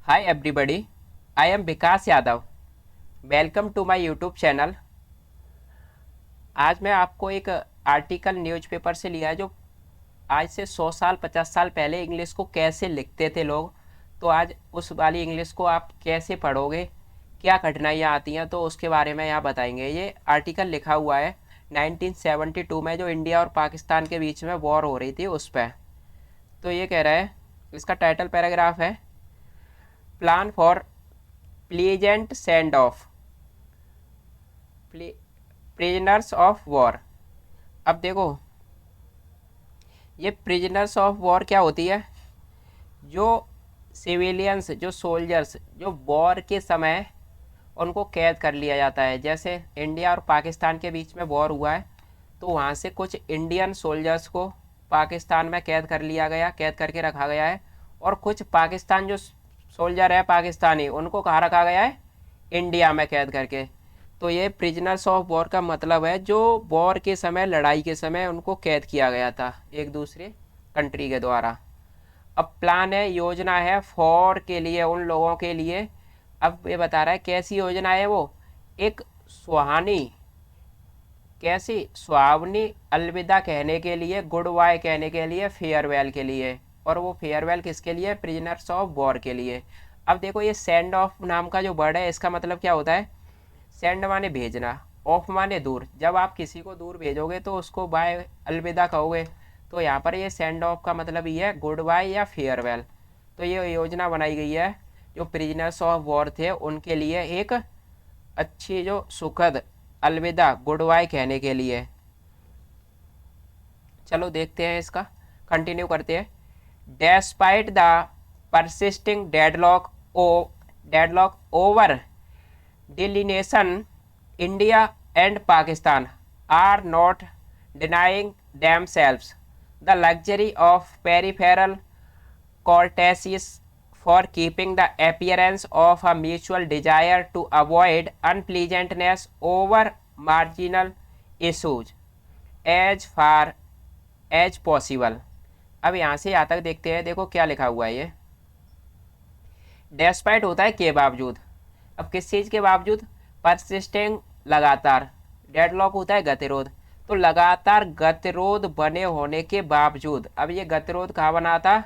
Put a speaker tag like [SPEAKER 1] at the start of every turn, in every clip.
[SPEAKER 1] Hi everybody, I am Vikas Yadav. Welcome to my YouTube channel. आज मैं आपको एक आर्टिकल न्यूज़पेपर से लिया है जो आज से 100 साल 50 साल पहले इंग्लिश को कैसे लिखते थे लोग। तो आज उस वाली इंग्लिश को आप कैसे पढ़ोगे, क्या कठिनाइयाँ आती हैं, तो उसके बारे में यहाँ बताएंगे। ये आर्टिकल लिखा हुआ है 1972 में, जो इंडिया और पाकिस्तान के बीच में वॉर हो रही थी उस पर। तो ये कह रहा है, इसका टाइटल पैराग्राफ है plan for pleasant send off prisoners of war. अब देखो, ये प्रिजनर्स ऑफ वॉर क्या होती है? जो सिविलियंस, जो सोल्जर्स, जो वॉर के समय उनको कैद कर लिया जाता है। जैसे इंडिया और पाकिस्तान के बीच में वॉर हुआ है, तो वहाँ से कुछ इंडियन सोल्जर्स को पाकिस्तान में कैद कर लिया गया, कैद करके रखा गया है। और कुछ पाकिस्तान जो सोल्जर है पाकिस्तानी, उनको कहाँ रखा गया है? इंडिया में कैद करके। तो ये प्रिजनर्स ऑफ वॉर का मतलब है जो वॉर के समय, लड़ाई के समय उनको कैद किया गया था एक दूसरे कंट्री के द्वारा। अब प्लान है, योजना है फॉर के लिए, उन लोगों के लिए। अब ये बता रहा है कैसी योजना है वो। एक सुहानी, कैसी सुहावनी अलविदा कहने के लिए, गुड बाय कहने के लिए, फेयरवेल के लिए। और वो फेयरवेल किसके लिए? प्रिजनर्स ऑफ वॉर के लिए। अब देखो, ये सेंड ऑफ नाम का जो वर्ड है, इसका मतलब क्या होता है? सेंड माने भेजना, ऑफ माने दूर। जब आप किसी को दूर भेजोगे तो उसको बाय, अलविदा कहोगे। तो यहाँ पर ये सेंड ऑफ का मतलब ये है गुड बाय या फेयरवेल। तो ये योजना बनाई गई है जो प्रिजनर्स ऑफ वॉर थे उनके लिए, एक अच्छी जो सुखद अलविदा, गुड बाय कहने के लिए। चलो देखते हैं इसका, कंटिन्यू करते हैं। Despite the persisting deadlock over delineation, India and Pakistan are not denying themselves the luxury of peripheral courtesies for keeping the appearance of a mutual desire to avoid unpleasantness over marginal issues as far as possible। अब यहाँ से यहाँ तक देखते हैं। देखो क्या लिखा हुआ है ये। डेस्पाइट होता है के बावजूद। अब किस चीज़ के बावजूद? परसिस्टिंग, लगातार। डेडलॉक होता है गतिरोध। तो लगातार गतिरोध बने होने के बावजूद, अब ये गतिरोध कहाँ बना था?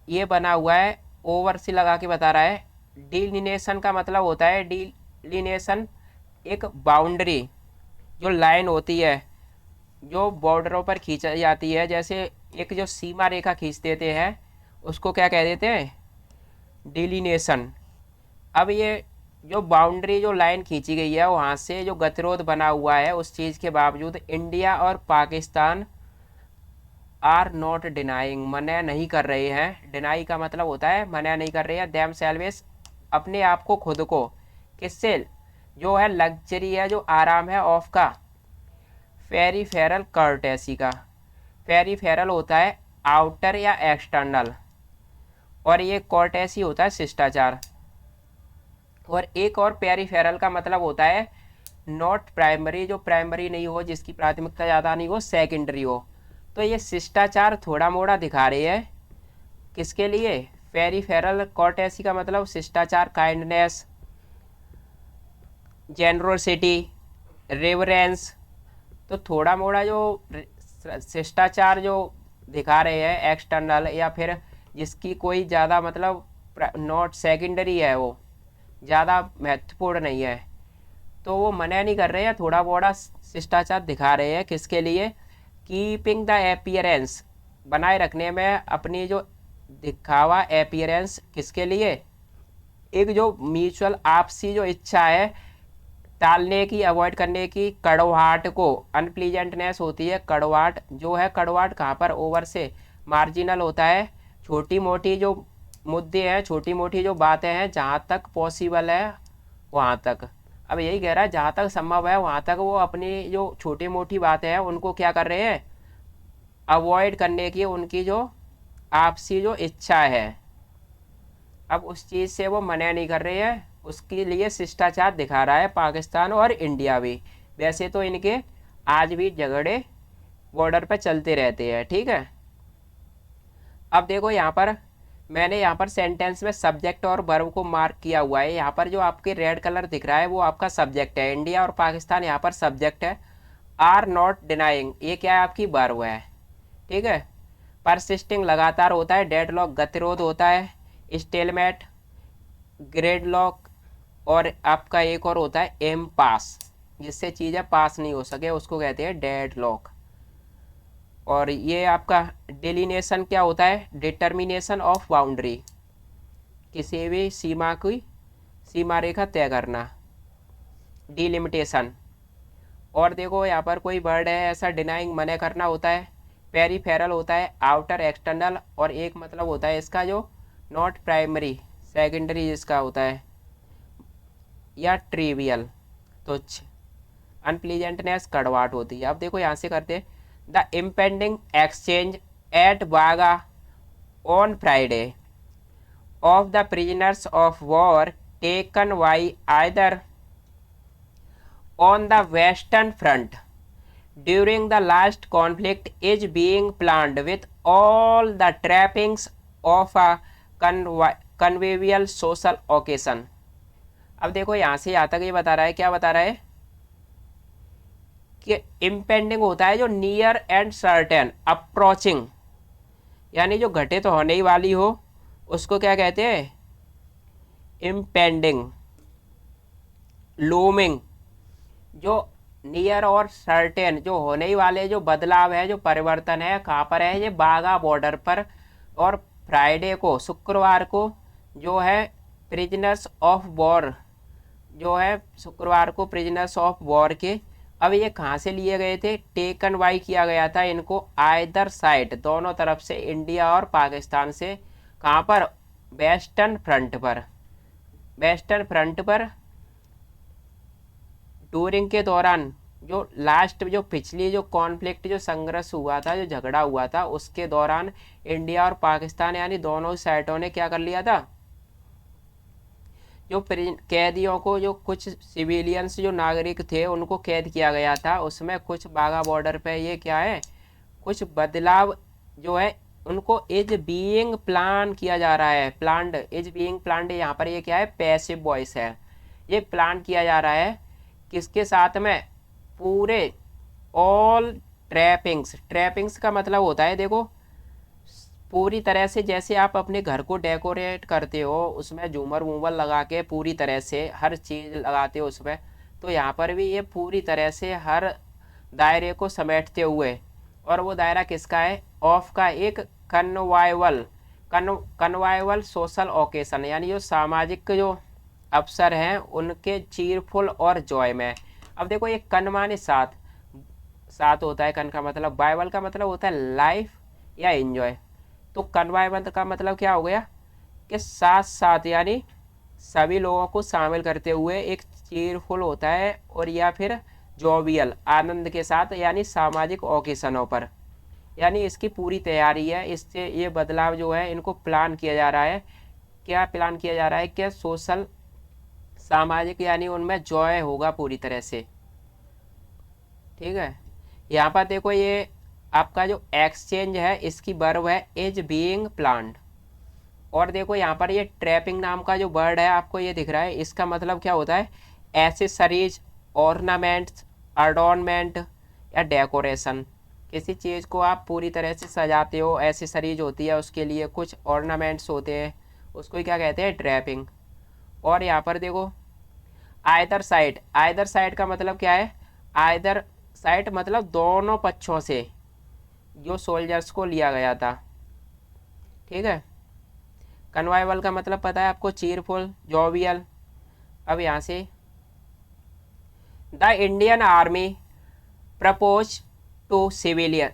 [SPEAKER 1] ये बना हुआ है, ओवर से लगा के बता रहा है। डिलिनेशन का मतलब होता है, डिलिनेशन एक बाउंड्री, जो लाइन होती है जो बॉर्डरों पर खींची जाती है। जैसे एक जो सीमा रेखा खींच देते हैं, उसको क्या कह देते हैं? डिलिनेशन। अब ये जो बाउंड्री, जो लाइन खींची गई है, वहाँ से जो गतिरोध बना हुआ है, उस चीज़ के बावजूद इंडिया और पाकिस्तान आर नॉट डिनाइंग, मना नहीं कर रहे हैं। डिनाई का मतलब होता है मना नहीं कर रहे हैं। दैम सेल्वेस, अपने आप को, खुद को। किससे? जो है लग्जरी है, जो आराम है, ऑफ का, फेरीफेरल कर्टेसी का। फेरीफेरल होता है आउटर या एक्सटर्नल, और ये कॉर्टेसी होता है शिष्टाचार। और एक और पेरीफेरल का मतलब होता है नॉट प्राइमरी, जो प्राइमरी नहीं हो, जिसकी प्राथमिकता ज़्यादा नहीं हो, सेकेंडरी हो। तो ये शिष्टाचार थोड़ा मोड़ा दिखा रही है किसके लिए? पेरीफेरल कॉर्टेसी का मतलब शिष्टाचार, काइंडनेस, जेनरोसिटी, रेवरेंस। तो थोड़ा मोड़ा जो शिष्टाचार जो दिखा रहे हैं एक्सटर्नल, या फिर जिसकी कोई ज़्यादा मतलब नॉट सेकेंडरी है, वो ज़्यादा महत्वपूर्ण नहीं है, तो वो मना नहीं कर रहे हैं, थोड़ा बड़ा शिष्टाचार दिखा रहे हैं। किसके लिए? कीपिंग द एपियरेंस, बनाए रखने में अपनी जो दिखावा, एपियरेंस। किसके लिए? एक जो म्यूचुअल आपसी जो इच्छा है टालने की, अवॉइड करने की, कड़वाहट को, अनप्लीजेंटनेस होती है कड़वाहट। जो है कड़वाहट कहाँ पर? ओवर से। मार्जिनल होता है छोटी मोटी जो मुद्दे हैं, छोटी मोटी जो बातें हैं, जहाँ तक पॉसिबल है वहाँ तक। अब यही कह रहा है जहाँ तक संभव है वहाँ तक वो अपनी जो छोटी मोटी बातें हैं उनको क्या कर रहे हैं? अवॉइड करने की, उनकी जो आपसी जो इच्छा है, अब उस चीज़ से वो मना नहीं कर रहे हैं। उसके लिए शिष्टाचार दिखा रहा है पाकिस्तान और इंडिया भी। वैसे तो इनके आज भी झगड़े बॉर्डर पर चलते रहते हैं, ठीक है। अब देखो यहाँ पर मैंने यहाँ पर सेंटेंस में सब्जेक्ट और वर्ब को मार्क किया हुआ है। यहाँ पर जो आपके रेड कलर दिख रहा है वो आपका सब्जेक्ट है, इंडिया और पाकिस्तान यहाँ पर सब्जेक्ट है। आर नॉट डिनाइंग ये क्या है, आपकी वर्ब है। ठीक है। परसिस्टिंग लगातार होता है, डेडलॉक गतिरोध होता है, स्टेलमेट ग्रेडलॉक, और आपका एक और होता है एम पास, जिससे चीज़ें पास नहीं हो सके उसको कहते हैं डेडलॉक। और ये आपका डिलिनेशन क्या होता है, डिटर्मिनेशन ऑफ बाउंड्री, किसी भी सीमा की सीमा रेखा तय करना, डिलिमिटेशन। और देखो यहाँ पर कोई वर्ड है ऐसा, डिनाइंग मना करना होता है, पेरीफेरल होता है, आउटर एक्सटर्नल, और एक मतलब होता है इसका जो नॉट प्राइमरी सेकेंडरी जिसका होता है, या ट्रिवियल तुच्छ, अनप्लीजेंटनेस कड़वाहट होती है। अब देखो यहाँ से करते हैं, द इम्पेंडिंग एक्सचेंज एट बागा on Friday of the prisoners of war taken by either on the western front during the last conflict is being planned with all the trappings of a convivial social occasion। अब देखो यहाँ से यहाँ तक ये बता रहा है, क्या बता रहा है कि इम्पेंडिंग होता है जो नियर एंड सर्टेन, अप्रोचिंग, यानी जो घटे तो होने ही वाली हो उसको क्या कहते हैं, इम्पेंडिंग। लूमिंग जो नियर और सर्टेन, जो होने ही वाले जो बदलाव है, जो परिवर्तन है, कहाँ पर है, ये बागा बॉर्डर पर। और फ्राइडे को, शुक्रवार को जो है प्रिजनर्स ऑफ वॉर, जो है शुक्रवार को प्रिजनर्स ऑफ वॉर के, अब ये कहाँ से लिए गए थे, टेकन बाई किया गया था इनको आइदर साइड, दोनों तरफ से, इंडिया और पाकिस्तान से। कहाँ पर, वेस्टर्न फ्रंट पर, वेस्टर्न फ्रंट पर टूरिंग के दौरान, जो लास्ट जो पिछली जो कॉन्फ्लिक्ट जो संघर्ष हुआ था, जो झगड़ा हुआ था, उसके दौरान इंडिया और पाकिस्तान यानी दोनों साइडों ने क्या कर लिया था, जो कैदियों को, जो कुछ सिविलियंस जो नागरिक थे उनको कैद किया गया था, उसमें कुछ बागा बॉर्डर पे ये क्या है, कुछ बदलाव जो है उनको इज बीइंग प्लान किया जा रहा है। प्लान्ड, इज बीइंग प्लान्ड, यहाँ पर ये क्या है, पैसिव वॉइस है। ये प्लान किया जा रहा है किसके साथ में, पूरे ऑल ट्रैपिंग्स। ट्रैपिंग्स का मतलब होता है देखो पूरी तरह से, जैसे आप अपने घर को डेकोरेट करते हो, उसमें झूमर वूमर लगा के पूरी तरह से हर चीज़ लगाते हो उसमें, तो यहाँ पर भी ये पूरी तरह से हर दायरे को समेटते हुए, और वो दायरा किसका है, ऑफ का एक कन्वाइवल सोशल ओकेशन, यानी जो सामाजिक जो अवसर हैं उनके चीरफुल और जॉय में। अब देखो ये कन माने साथ, साथ होता है, कन का मतलब, बाइबल का मतलब होता है लाइफ या एंजॉय, तो कन्वाइवल का मतलब क्या हो गया कि साथ साथ, यानी सभी लोगों को शामिल करते हुए एक चीरफुल होता है, और या फिर जोवियल आनंद के साथ, यानी सामाजिक ओकेशनों पर, यानी इसकी पूरी तैयारी है। इससे ये बदलाव जो है इनको प्लान किया जा रहा है। क्या प्लान किया जा रहा है, क्या सोशल सामाजिक, यानी उनमें जॉय होगा पूरी तरह से। ठीक है। यहाँ पर देखो ये आपका जो एक्सचेंज है इसकी वर्ब है इज बीइंग प्लान्ड। और देखो यहाँ पर ये ट्रैपिंग नाम का जो वर्ड है आपको ये दिख रहा है, इसका मतलब क्या होता है, एसेसरीज, ऑर्नामेंट्स, अडॉर्नमेंट या डेकोरेशन। किसी चीज़ को आप पूरी तरह से सजाते हो, एसेसरीज होती है उसके लिए, कुछ ऑर्नामेंट्स होते हैं, उसको क्या कहते हैं, ट्रैपिंग। और यहाँ पर देखो आइदर साइड, आइदर साइड का मतलब क्या है, आइदर साइड मतलब दोनों पक्षों से जो सोल्जर्स को लिया गया था। ठीक है। कन्वाइवल का मतलब पता है आपको, चीरफुल, जोवियल। अब यहाँ से the Indian army propose to civilian,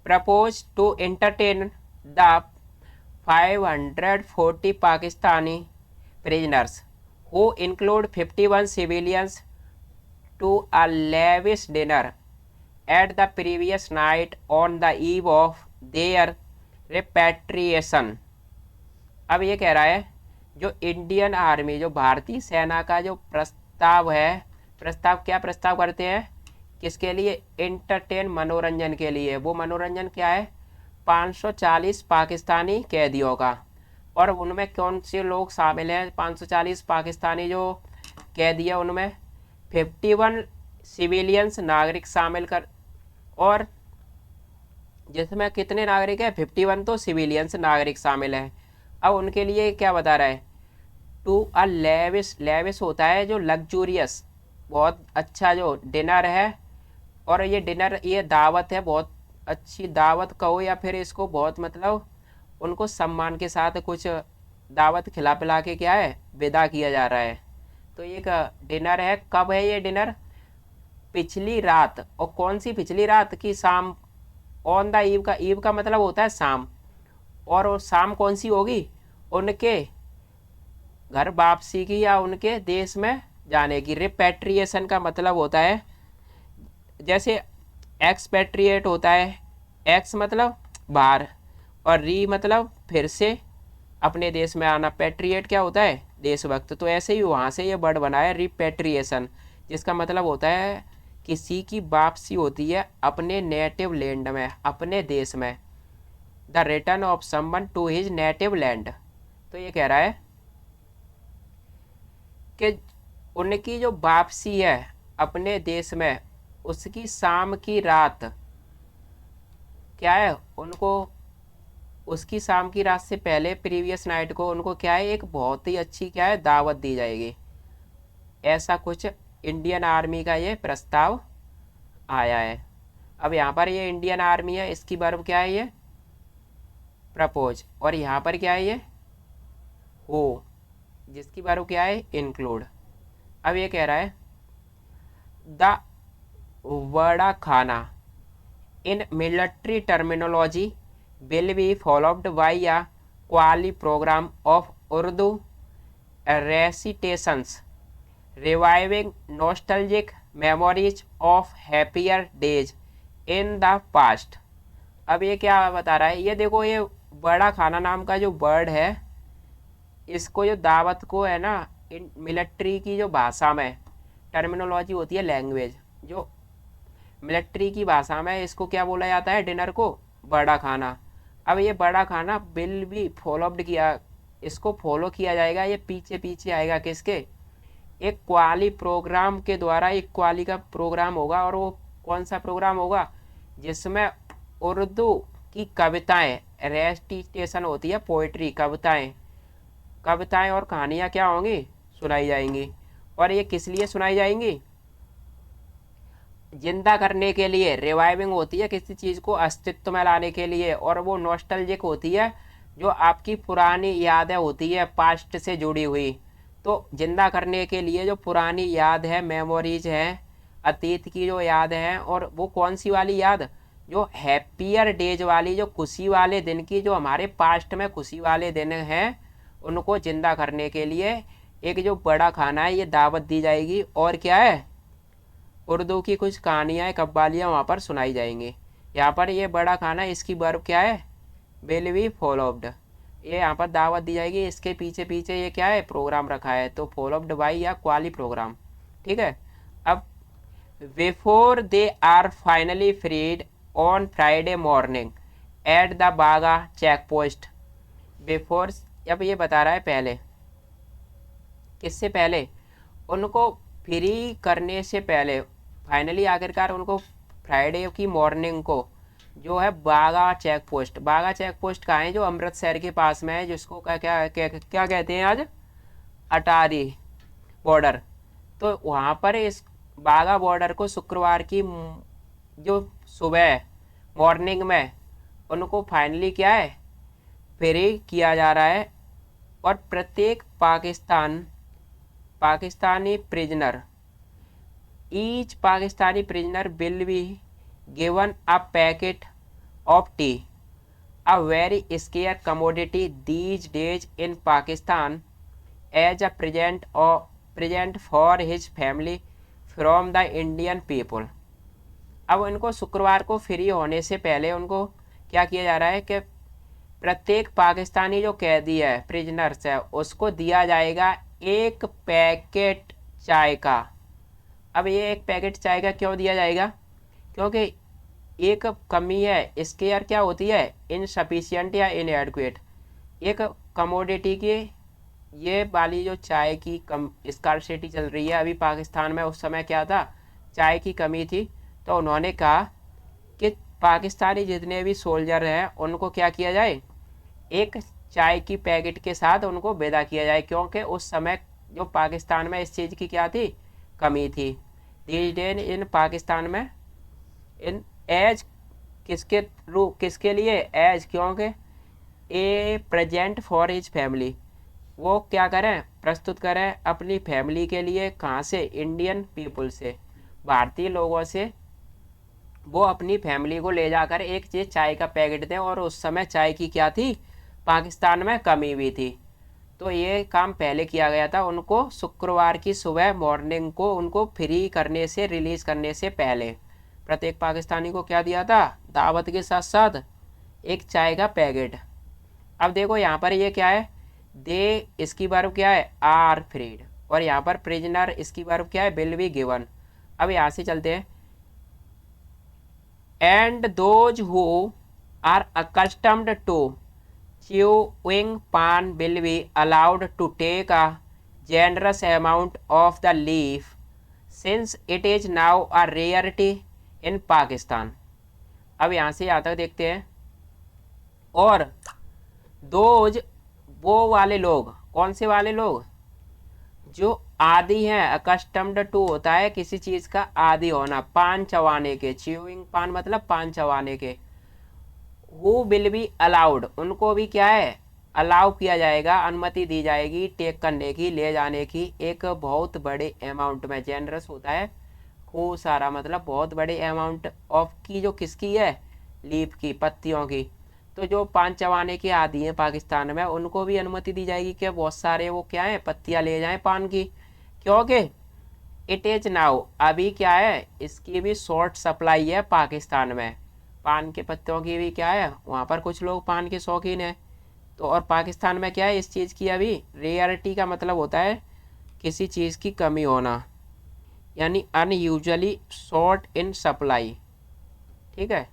[SPEAKER 1] propose to entertain the 540 Pakistani prisoners who include 51 civilians to a lavish dinner at the previous night on the eve of their repatriation। अब ये कह रहा है जो इंडियन आर्मी, जो भारतीय सेना का जो प्रस्ताव है, प्रस्ताव क्या प्रस्ताव करते हैं, किसके लिए, एंटरटेन, मनोरंजन के लिए। वो मनोरंजन क्या है, 540 पाकिस्तानी कैदियों का। और उनमें कौन से लोग शामिल हैं? 540 पाकिस्तानी जो कैदी है उनमें 51 सिविलियंस नागरिक शामिल कर, और जिसमें कितने नागरिक हैं? 51 तो सिविलियंस नागरिक शामिल हैं। अब उनके लिए क्या बता रहा है? टू अ लेविस, लेविस होता है जो लग्जूरियस, बहुत अच्छा जो डिनर है। और ये डिनर, ये दावत है, बहुत अच्छी दावत कहो या फिर इसको बहुत मतलब उनको सम्मान के साथ कुछ दावत खिला पिला के क्या है विदा किया जा रहा है। तो एक डिनर है। कब है ये डिनर? पिछली रात। और कौन सी पिछली रात की? शाम। ऑन द ईव का, ईव का मतलब होता है शाम। और वो शाम कौन सी होगी? उनके घर वापसी की या उनके देश में जाने की। रिपेट्रिएशन का मतलब होता है, जैसे एक्सपेट्रिएट होता है, एक्स मतलब बाहर, और री मतलब फिर से अपने देश में आना। पेट्रिएट क्या होता है? देशभक्त। तो ऐसे ही वहाँ से ये वर्ड बना है रिपेट्रिएशन, जिसका मतलब होता है किसी की वापसी होती है अपने नेटिव लैंड में, अपने देश में। The return of someone to his native land. तो ये कह रहा है कि उनकी जो वापसी है अपने देश में, उसकी शाम की रात क्या है, उनको उसकी शाम की रात से पहले प्रीवियस नाइट को उनको क्या है, एक बहुत ही अच्छी क्या है दावत दी जाएगी। ऐसा कुछ इंडियन आर्मी का ये प्रस्ताव आया है। अब यहाँ पर ये इंडियन आर्मी है, इसकी वर्ब क्या है? ये प्रपोज। और यहाँ पर क्या है? ये हो, जिसकी वर्ब क्या है? इंक्लूड। अब ये कह रहा है द वड़ा खाना in military terminology will be followed by a quali program of Urdu recitations, reviving nostalgic memories of happier days in the past। अब ये क्या बता रहा है? ये देखो, ये बड़ा खाना नाम का जो वर्ड है, इसको जो दावत को है ना, इन मिलिट्री की जो भाषा में टर्मिनोलॉजी होती है, लैंग्वेज, जो मिलिट्री की भाषा में इसको क्या बोला जाता है? डिनर को बड़ा खाना। अब ये बड़ा खाना बिल भी फॉलोअप्ड किया, इसको फॉलो किया जाएगा, ये पीछे पीछे आएगा किसके? एक क्वाली प्रोग्राम के द्वारा। एक क्वाली का प्रोग्राम होगा, और वो कौन सा प्रोग्राम होगा? जिसमें उर्दू की कविताएं, रेस्टिटेशन होती है पोइट्री, कविताएं, कविताएं और कहानियाँ क्या होंगी? सुनाई जाएंगी। और ये किस लिए सुनाई जाएंगी? जिंदा करने के लिए। रिवाइविंग होती है किसी चीज़ को अस्तित्व में लाने के लिए, और वो नॉस्टैल्जिक होती है जो आपकी पुरानी यादें होती है पास्ट से जुड़ी हुई। तो जिंदा करने के लिए जो पुरानी याद है, मेमोरीज है, अतीत की जो याद है, और वो कौन सी वाली याद? जो हैप्पियर डेज वाली, जो खुशी वाले दिन की, जो हमारे पास्ट में खुशी वाले दिन हैं, उनको जिंदा करने के लिए एक जो बड़ा खाना है ये दावत दी जाएगी। और क्या है? उर्दू की कुछ कहानियाँ, कव्वालियाँ वहाँ पर सुनाई जाएंगी। यहाँ पर ये बड़ा खाना, इसकी वर्ब क्या है? Will be followed. ये यहाँ पर दावत दी जाएगी, इसके पीछे पीछे ये क्या है? प्रोग्राम रखा है, तो फॉलोव्ड बाई या क्वाली प्रोग्राम। ठीक है। अब before they are finally freed on Friday morning at the Wagah check post. Before, अब ये बता रहा है पहले, किससे पहले? उनको फ्री करने से पहले, फाइनली आखिरकार उनको फ्राइडे की मॉर्निंग को जो है बागा चेक पोस्ट। बागा चेक पोस्ट कहाँ है? जो अमृतसर के पास में है, जिसको क्या क्या क्या, क्या कहते हैं आज? अटारी बॉर्डर। तो वहाँ पर इस बागा बॉर्डर को शुक्रवार की जो सुबह मॉर्निंग में उनको फाइनली क्या है? फ्री किया जा रहा है। और प्रत्येक Pakistani prisoner, each Pakistani prisoner will be given a packet of tea, a very scarce commodity these days in Pakistan, as a present for his family from the Indian people. अब इनको शुक्रवार को फ्री होने से पहले उनको क्या किया जा रहा है कि प्रत्येक पाकिस्तानी जो कैदी है, प्रिजनर्स है, उसको दिया जाएगा एक पैकेट चाय का। अब ये एक पैकेट चाय का क्यों दिया जाएगा? क्योंकि एक कमी है, स्केयर क्या होती है, इनसफिशियंट या इनएडक्वेट। एक कमोडिटी की ये वाली जो चाय की कम स्कार्सिटी चल रही है अभी पाकिस्तान में, उस समय क्या था, चाय की कमी थी। तो उन्होंने कहा कि पाकिस्तानी जितने भी सोल्जर हैं उनको क्या किया जाए, एक चाय की पैकेट के साथ उनको विदा किया जाए, क्योंकि उस समय जो पाकिस्तान में इस चीज़ की क्या थी, कमी थी। दीज डेज इन पाकिस्तान में इन एज किसके रूप, किसके लिए, एज, क्योंकि ए प्रेजेंट फॉर हिज फैमिली, वो क्या करें, प्रस्तुत करें अपनी फैमिली के लिए, कहाँ से, इंडियन पीपल से, भारतीय लोगों से वो अपनी फैमिली को ले जाकर एक चीज़ चाय का पैकेट दें। और उस समय चाय की क्या थी, पाकिस्तान में कमी भी थी। तो ये काम पहले किया गया था, उनको शुक्रवार की सुबह मॉर्निंग को उनको फ्री करने से, रिलीज़ करने से पहले प्रत्येक पाकिस्तानी को क्या दिया था, दावत के साथ साथ एक चाय का पैकेट। अब देखो यहाँ पर ये क्या है, दे इसकी वर्ब क्या है, आर फ्रीड, और यहाँ पर प्रिजनर इसकी वर्ब क्या है, विल बी गिवन। अब यहाँ से चलते हैं, and those who are accustomed to chewing pan will be allowed to take a generous amount of the leaf since it is now a rarity in Pakistan। अब यहाँ से यहाँ तक देखते हैं, और दोज वो वाले लोग, कौन से वाले लोग, जो आदि हैं, अकस्टम्ड टू होता है किसी चीज़ का आदि होना, पान चबाने के, च्यूइंग पान मतलब पान चबाने के, हु विल बी अलाउड उनको भी क्या है, अलाउ किया जाएगा, अनुमति दी जाएगी टेक करने की, ले जाने की, एक बहुत बड़े अमाउंट में, जेनरस होता है खूब सारा, मतलब बहुत बड़े अमाउंट ऑफ की, जो किसकी है, लीफ की, पत्तियों की। तो जो पान चबाने के आदि हैं पाकिस्तान में उनको भी अनुमति दी जाएगी कि बहुत सारे वो क्या है, पत्तियां ले जाएं पान की, क्योंकि इट इज नाउ अभी क्या है, इसकी भी शॉर्ट सप्लाई है पाकिस्तान में, पान के पत्तों की भी क्या है, वहाँ पर कुछ लोग पान के शौकीन हैं। तो और पाकिस्तान में क्या है, इस चीज़ की अभी रेयरिटी का मतलब होता है किसी चीज़ की कमी होना, यानी अनयूजुअली शॉर्ट इन सप्लाई। ठीक है,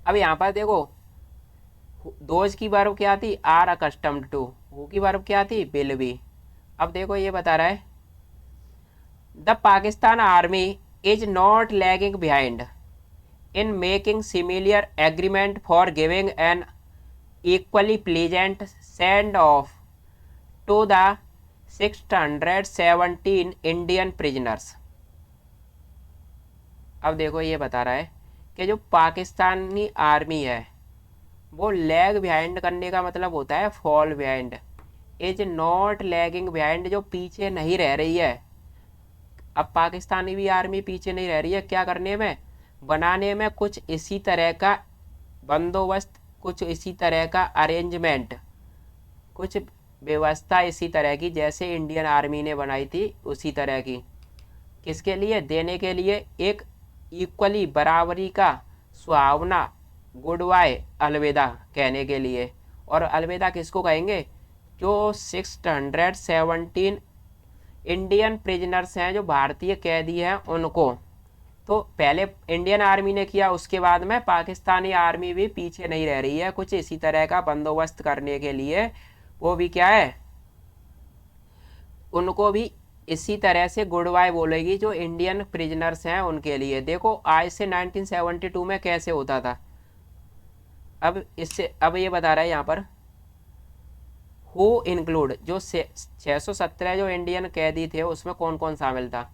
[SPEAKER 1] अब यहाँ पर देखो, दोज की वर्ब क्या थी, आर अकस्टम्ड टू, हु की वर्ब क्या थी, विल बी। अब देखो ये बता रहा है, the Pakistan army is not lagging behind in making similar agreement for giving an equally pleasant send off to the 617 Indian prisoners। अब देखो ये बता रहा है कि जो पाकिस्तानी आर्मी है वो लैग बिहाइंड करने का मतलब होता है fall behind, is not lagging behind, जो पीछे नहीं रह रही है। अब पाकिस्तानी भी आर्मी पीछे नहीं रह रही है, क्या करने में, बनाने में कुछ इसी तरह का बंदोबस्त, कुछ इसी तरह का अरेंजमेंट, कुछ व्यवस्था इसी तरह की जैसे इंडियन आर्मी ने बनाई थी उसी तरह की, किसके लिए, देने के लिए, एक इक्वली बराबरी का सुहावना, गुड बाय, अलविदा कहने के लिए। और अलविदा किसको कहेंगे, जो 617 इंडियन प्रिजनर्स हैं, जो भारतीय कैदी हैं उनको। तो पहले इंडियन आर्मी ने किया, उसके बाद में पाकिस्तानी आर्मी भी पीछे नहीं रह रही है, कुछ इसी तरह का बंदोबस्त करने के लिए वो भी क्या है, उनको भी इसी तरह से गुड बाय बोलेगी जो इंडियन प्रिजनर्स हैं उनके लिए। देखो आज से 1972 में कैसे होता था। अब इससे अब ये बता रहा है यहाँ पर, हु इंक्लूड, जो 617 जो इंडियन कैदी थे उसमें कौन कौन शामिल था,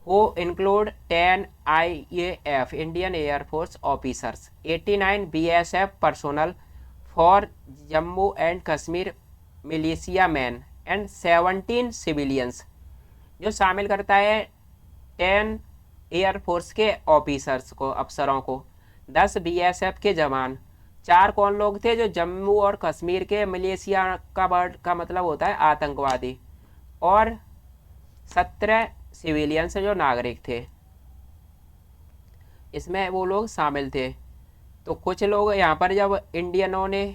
[SPEAKER 1] who include 10 IAF Indian Air Force officers, 89 BSF personnel for Jammu and Kashmir militia men and 17 civilians। जो शामिल करता है 10 एयरफोर्स के ऑफिसर्स को, अफसरों को, 10 BSF के जवान, 4 कौन लोग थे, जो जम्मू और कश्मीर के मिलिशिया का वर्ड का मतलब होता है आतंकवादी, और 17 सिविलियंस जो नागरिक थे, इसमें वो लोग शामिल थे। तो कुछ लोग यहाँ पर जब इंडियनों ने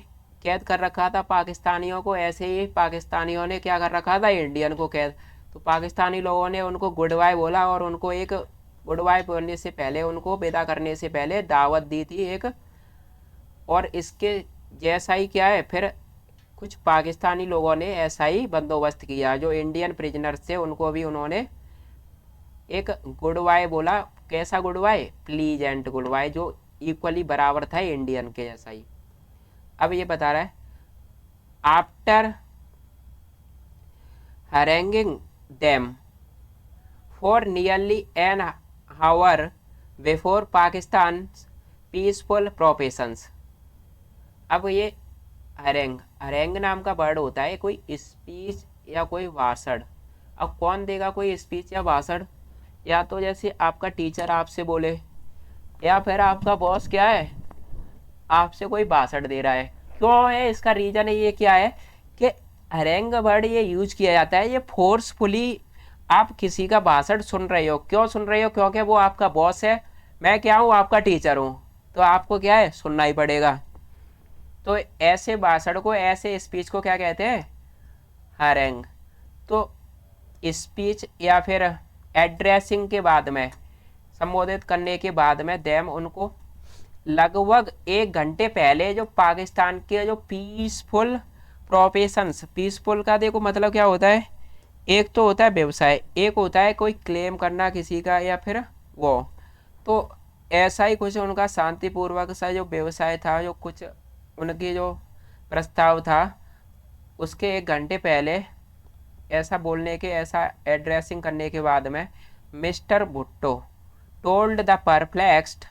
[SPEAKER 1] कैद कर रखा था पाकिस्तानियों को, ऐसे ही पाकिस्तानियों ने क्या कर रखा था, इंडियन को कैद। तो पाकिस्तानी लोगों ने उनको गुड बाय बोला और उनको एक गुड बाय बोलने से पहले, उनको विदा करने से पहले दावत दी थी एक। और इसके जैसा ही क्या है, फिर कुछ पाकिस्तानी लोगों ने ऐसा ही बंदोबस्त किया, जो इंडियन प्रिजनर्स थे उनको भी उन्होंने एक गुड बाय बोला। कैसा goodbye? Pleasant goodbye, जो इक्वली बराबर था इंडियन के जैसा ही। अब ये बता रहा है, after haranguing them for nearly an hour before Pakistan's peaceful professions। अब ये हरेंग नाम का वर्ड होता है कोई स्पीच या कोई भाषण। अब कौन देगा कोई स्पीच या भाषण? या तो जैसे आपका टीचर आपसे बोले, या फिर आपका बॉस क्या है, आपसे कोई भाषण दे रहा है। क्यों है इसका रीजन? ये क्या है कि हरेंग वर्ड ये यूज किया जाता है, ये फोर्सफुली आप किसी का भाषण सुन रहे हो। क्यों सुन रहे हो? क्योंकि वो आपका बॉस है, मैं क्या हूँ, आपका टीचर हूँ, तो आपको क्या है, सुनना ही पड़ेगा। तो ऐसे भाषण को, ऐसे स्पीच को क्या कहते हैं? हरेंग। तो स्पीच या फिर एड्रेसिंग के बाद में, संबोधित करने के बाद में, देम उनको लगभग 1 घंटे पहले जो पाकिस्तान के जो पीसफुल प्रोफेशंस, पीसफुल का देखो मतलब क्या होता है, एक तो होता है व्यवसाय, एक होता है कोई क्लेम करना किसी का, या फिर वो, तो ऐसा ही कुछ उनका शांतिपूर्वक सा जो व्यवसाय था, जो कुछ उनकी जो प्रस्ताव था, उसके 1 घंटे पहले ऐसा बोलने के, ऐसा एड्रेसिंग करने के बाद में, mister Bhutto told the perplexed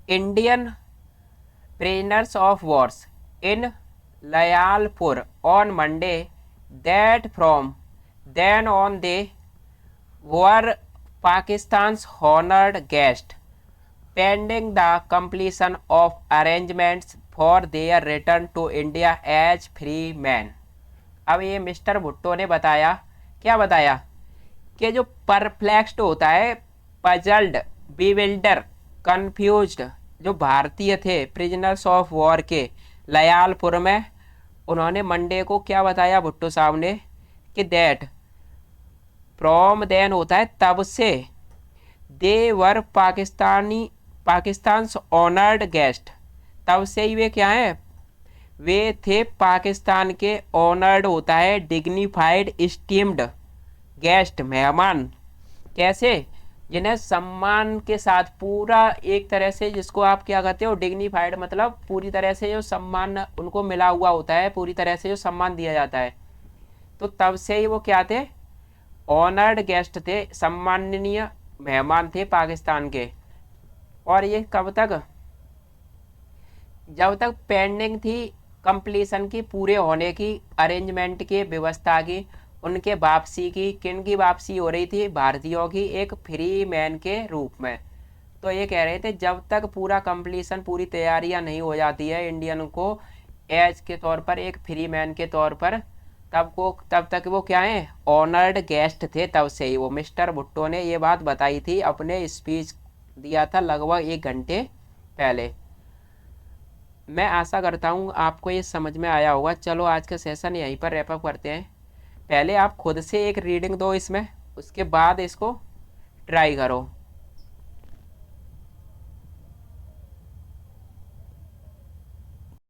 [SPEAKER 1] Indian prisoners of wars in Layalpur on Monday that from then on they were Pakistan's honored guest, pending the completion of arrangements for their return to India as free men। अब ये mister Bhutto ने बताया, क्या बताया, कि जो perplexed होता है, पजल्ड, बिविल्डर, कंफ्यूज्ड, जो भारतीय थे प्रिजनर्स ऑफ वॉर के लयालपुर में, उन्होंने मंडे को क्या बताया भुट्टो साहब ने, कि दैट फ्रॉम देन होता है तब से, दे वर पाकिस्तान ऑनर्ड गेस्ट, तब से ही वे क्या हैं, वे थे पाकिस्तान के ऑनर्ड होता है डिग्निफाइड स्टीम्ड गेस्ट, मेहमान। कैसे? जिन्हें सम्मान के साथ पूरा एक तरह से, जिसको आप क्या कहते हो, डिग्निफाइड, मतलब पूरी तरह से जो सम्मान उनको मिला हुआ होता है, पूरी तरह से जो सम्मान दिया जाता है। तो तब से ही वो क्या थे, ऑनर्ड गेस्ट थे, सम्माननीय मेहमान थे पाकिस्तान के। और ये कब तक? जब तक पेंडिंग थी कंप्लीशन की, पूरे होने की, अरेंजमेंट की, व्यवस्था की, उनके वापसी की। किन की वापसी हो रही थी? भारतीयों की, एक फ्री मैन के रूप में। तो ये कह रहे थे जब तक पूरा कंप्लीशन, पूरी तैयारियां नहीं हो जाती है इंडियन को एज के तौर पर, एक फ्री मैन के तौर पर, तब तक वो क्या है, ऑनर्ड गेस्ट थे। तब से ही वो मिस्टर भुट्टो ने ये बात बताई थी, अपने स्पीच दिया था लगभग 1 घंटे पहले। मैं आशा करता हूँ आपको ये समझ में आया होगा। चलो आज का सेशन यहीं पर रैप अप करते हैं। पहले आप खुद से एक रीडिंग दो इसमें, उसके बाद इसको ट्राई करो।